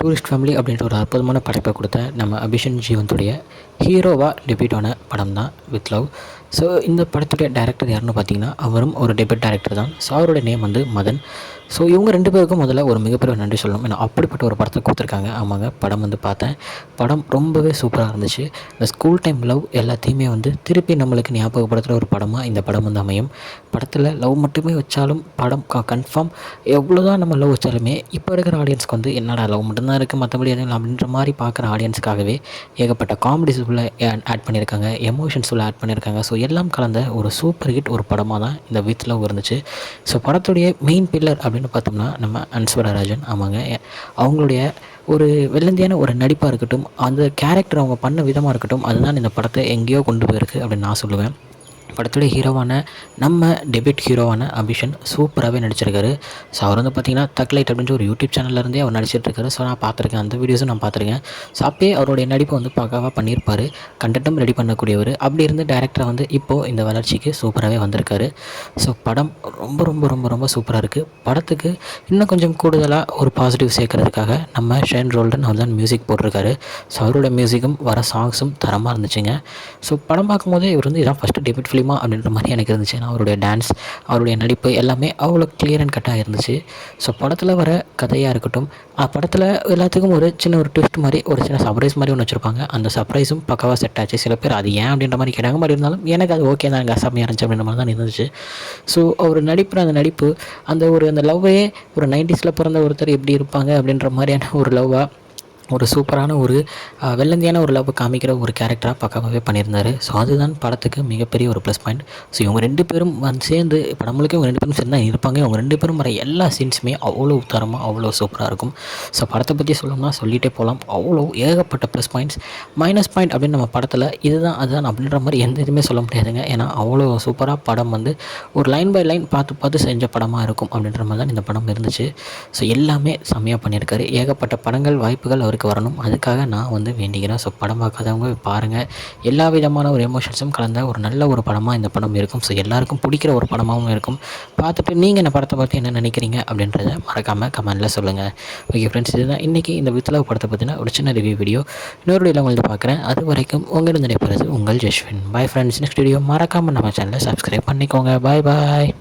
Tourist family அப்படின்ற ஒரு அற்புதமான படைப்பை கொடுத்த நம்ம அபிஷன் ஜீவன்துடைய ஹீரோவாக டெபியூட் ஆன படம் தான் வித் லவ். ஸோ இந்த படத்துடைய டேரக்டர் யாருன்னு பார்த்தீங்கன்னா அவரும் ஒரு டெபியூட் டேரக்டர் தான். ஸோ அவருடைய நேம் வந்து மதன். ஸோ இவங்க 2 பேருக்கும் முதல்ல ஒரு மிகப்பெரிய நன்றி சொல்லணும். ஏன்னா அப்படிப்பட்ட ஒரு படத்தை கொடுத்துருக்காங்க. ஆமாங்க, படம் வந்து பார்த்தேன். படம் ரொம்பவே சூப்பராக இருந்துச்சு. இந்த ஸ்கூல் டைம் லவ் எல்லாத்தையுமே வந்து திருப்பி நம்மளுக்கு ஞாபகப்படுத்துகிற ஒரு படமாக இந்த படம் வந்து அமையும். படத்தில் லவ் மட்டுமே வச்சாலும் படம் கன்ஃபார்ம் எவ்வளோ தான் நம்ம லவ் வச்சாலுமே இப்போ இருக்கிற ஆடியன்ஸ்க்கு வந்து என்னடா லவ் மட்டும்தான் இருக்குது மற்றபடி எதுவும் இல்லை அப்படின்ற மாதிரி பார்க்குற ஆடியன்ஸுக்காகவே ஏகப்பட்ட காமெடிஸ் உள்ள ஆட் பண்ணியிருக்காங்க, எமோஷன்ஸ் உள்ள ஆட் பண்ணியிருக்காங்க. ஸோ எல்லாம் கலந்த ஒரு சூப்பர் ஹிட் ஒரு படமாக தான் இந்த வித் லவ் இருந்துச்சு. ஸோ படத்துடைய மெயின் பில்லர் அப்படின்னு பார்த்தோம்னா நம்ம ஐஸ்வர்யா. ஆமாங்க, அவங்களுடைய ஒரு வெள்ளந்தியான ஒரு நடிப்பாக இருக்கட்டும், அந்த கேரக்டர் அவங்க பண்ண விதமாக இருக்கட்டும், அதுதான் இந்த படத்தை எங்கேயோ கொண்டு போயிருக்கு அப்படின்னு நான் சொல்லுவேன். படத்துடைய ஹீரோவான நம்ம டெபியூட் ஹீரோவான அபிஷன் சூப்பராகவே நடிச்சிருக்காரு. ஸோ அவர் வந்து பார்த்திங்கன்னா தக்லைட் அப்படின்ற ஒரு யூடியூப் சேனல்லேருந்தே அவர் நடிச்சிட்ருக்காரு. ஸோ நான் பார்த்துருக்கேன், அந்த வீடியோஸும் நான் பார்த்துருக்கேன். ஸோ அப்போயே அவருடைய நடிப்பை வந்து பக்காவாக பண்ணியிருப்பார், கண்டென்ட்டும் ரெடி பண்ணக்கூடியவர். அப்படி இருந்து டேரக்டரை வந்து இப்போது இந்த வளர்ச்சிக்கு சூப்பராகவே வந்திருக்காரு. ஸோ படம் ரொம்ப ரொம்ப ரொம்ப ரொம்ப சூப்பராக இருக்குது. படத்துக்கு இன்னும் கொஞ்சம் கூடுதலாக ஒரு பாசிட்டிவ் சேர்க்கறதுக்காக நம்ம ஷைன் ரோல்டன் அவர் தான் மியூசிக் போட்டிருக்காரு. ஸோ அவரோட மியூசிக்கும் வர சாங்ஸும் தரமாக இருந்துச்சுங்க. ஸோ படம் பார்க்கும்போதே இவர் வந்து இதான் ஃபஸ்ட்டு டெபியூட் ஃபிலிமா அப்படின்ற மாதிரி எனக்கு இருந்துச்சு. ஏன்னா அவருடைய டான்ஸ், அவருடைய நடிப்பு எல்லாமே அவ்வளோ கிளியர் அண்ட் கட்டாக இருந்துச்சு. ஸோ படத்தில் வர கதையாக இருக்கட்டும், படத்தில் எல்லாத்துக்கும் ஒரு சின்ன ஒரு ட்விஸ்ட் மாதிரி ஒரு சின்ன சர்ப்ரைஸ் மாதிரி ஒன்று வச்சுருப்பாங்க. அந்த சர்ப்ரைஸும் பக்காவாக செட் ஆச்சு. சில பேர் அது ஏன் அப்படின்ற மாதிரி கேட்டாங்க. மாதிரி இருந்தாலும் எனக்கு அது ஓகே தான், எனக்கு அசாமியாக இருந்துச்சு அப்படின்ற மாதிரி தான் இருந்துச்சு. ஸோ அவர் நடிப்புற அந்த நடிப்பு அந்த லவ்வே ஒரு 90s பிறந்த ஒருத்தர் எப்படி இருப்பாங்க அப்படின்ற மாதிரியான ஒரு லவ்வாக ஒரு சூப்பரான ஒரு வெள்ளந்தியான ஒரு லவ் காமிக்கிற ஒரு கேரக்டராக பக்காவாகவே பண்ணியிருந்தார். ஸோ அதுதான் படத்துக்கு மிகப்பெரிய ஒரு ப்ளஸ் பாயிண்ட். ஸோ இவங்க 2 பேரும் வந்து சேர்ந்து படம் முழுக்க இவங்க 2 பேரும் சேர்ந்து தான் இருப்பாங்க. இவங்க 2 பேரும் வர எல்லா சீன்ஸுமே அவ்வளோ தரமாக அவ்வளோ சூப்பராக இருக்கும். ஸோ படத்தை பற்றி சொல்லணும்னா சொல்லிகிட்டே போகலாம். அவ்வளோ ஏகப்பட்ட ப்ளஸ் பாயிண்ட்ஸ், மைனஸ் பாயிண்ட் அப்படின்னு நம்ம படத்தில் இதுதான் அதுதான் அப்படின்ற மாதிரி எந்த இதுவுமே சொல்ல முடியாதுங்க. ஏன்னா அவ்வளோ சூப்பராக படம் வந்து ஒரு லைன் பை லைன் பார்த்து பார்த்து செஞ்ச படமாக இருக்கும் அப்படின்ற மாதிரி தான் இந்த படம் இருந்துச்சு. ஸோ எல்லாமே செம்மையாக பண்ணியிருக்காரு. ஏகப்பட்ட படங்கள் வாய்ப்புகள் அவருக்கு வரணும், அதுக்காக நான் வந்து வேண்டிக்கிறேன். ஸோ படம் பார்க்காதவங்க பாருங்கள். எல்லா விதமான ஒரு எமோஷன்ஸும் கலந்த ஒரு நல்ல ஒரு படமாக இந்த படம் இருக்கும். ஸோ எல்லாருக்கும் பிடிக்கிற ஒரு படமாகவும் இருக்கும். பார்த்துட்டு நீங்கள் இந்த படத்தை பற்றி என்ன நினைக்கிறீங்க அப்படின்றத மறக்காமல் கமெண்ட்டில் சொல்லுங்கள். ஓகே ஃப்ரெண்ட்ஸ், இதுதான் இன்றைக்கி இந்த வித் லவ் படத்தை பற்றின ஒரு சின்ன ரிவ்யூ வீடியோ. இன்னொரு வீடியோவில் உங்களுக்கு பார்க்குறேன். அது வரைக்கும் உங்களிடம் நினைப்பது உங்கள் Jaswin. Bye friends. Next video மறக்காமல் நம்ம சேனலை சப்ஸ்கிரைப் பண்ணிக்கோங்க. பாய் பாய்.